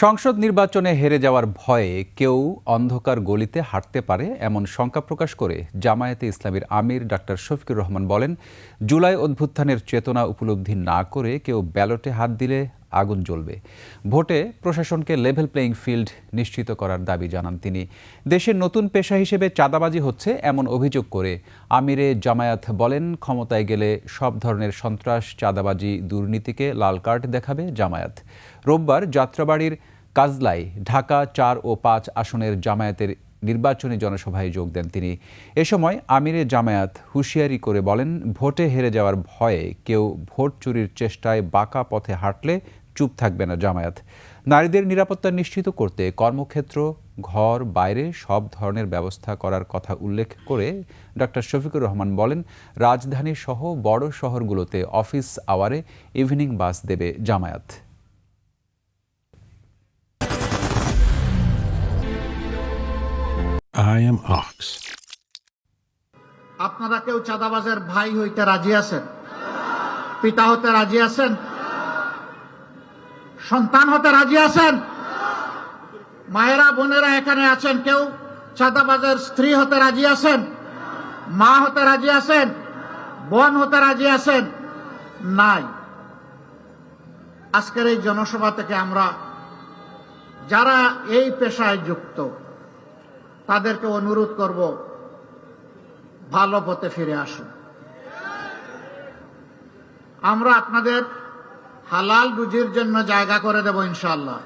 সংসদ নির্বাচনে হেরে যাওয়ার ভয়ে কেউ অন্ধকার গলিতে হাঁটতে পারে এমন শঙ্কা প্রকাশ করে জামায়াতে ইসলামীর আমির ডাক্তার শফিকুর রহমান বলেন, জুলাই অভ্যুত্থানের চেতনা উপলব্ধি না করে কেউ ব্যালটে হাত দিলে আগুন জ্বলবে। ভোটে প্রশাসনকে লেভেল প্লেয়িং ফিল্ড নিশ্চিত করার দাবি জানান তিনি। দেশের নতুন পেশা হিসেবে চাঁদাবাজি হচ্ছে এমন অভিযোগ করে আমিরে জামায়াত বলেন, ক্ষমতায় গেলে সব ধরনের সন্ত্রাস, চাঁদাবাজি, দুর্নীতিকে লাল কার্ড দেখাবে জামায়াত। রোববার যাত্রাবাড়ির কাজলায় ঢাকা ৪ ও ৫ আসনের জামায়াতের নির্বাচনী জনসভায় যোগ দেন তিনি। এ সময় আমিরে জামায়াত হুঁশিয়ারি করে বলেন, ভোটে হেরে যাওয়ার ভয়ে কেউ ভোট চুরির চেষ্টায় বাঁকা পথে হাঁটলে চুপ থাকবে না জামায়াত। নারীদের নিরাপত্তা নিশ্চিত করতে কর্মক্ষেত্র, ঘর, বাইরে সব ধরনের ব্যবস্থা করার কথা উল্লেখ করে ডক্টর শফিকুর রহমান বলেন, রাজধানী সহ বড় শহরগুলোতে অফিস আওয়ারে ইভিনিং বাস দেবে জামায়াত। I am Ox. আপনারা কেউ চাঁদাবাজের ভাই হইতে রাজি আছেন? পিতা হতে রাজি আছেন? সন্তান হতে রাজি আছেন? মায়েরা, বোনেরা এখানে আছেন, কেউ চাঁদাবাজের স্ত্রী হতে রাজি আছেন? মা হতে রাজি আছেন? বোন হতে রাজি আছেন? নাই। আজকের এই জনসভা থেকে আমরা যারা এই পেশায় যুক্ত তাদেরকে অনুরোধ করব, ভালো পথে ফিরে আসুন। আমরা আপনাদের হালাল রুজির জন্য জায়গা করে দেব ইনশাআল্লাহ।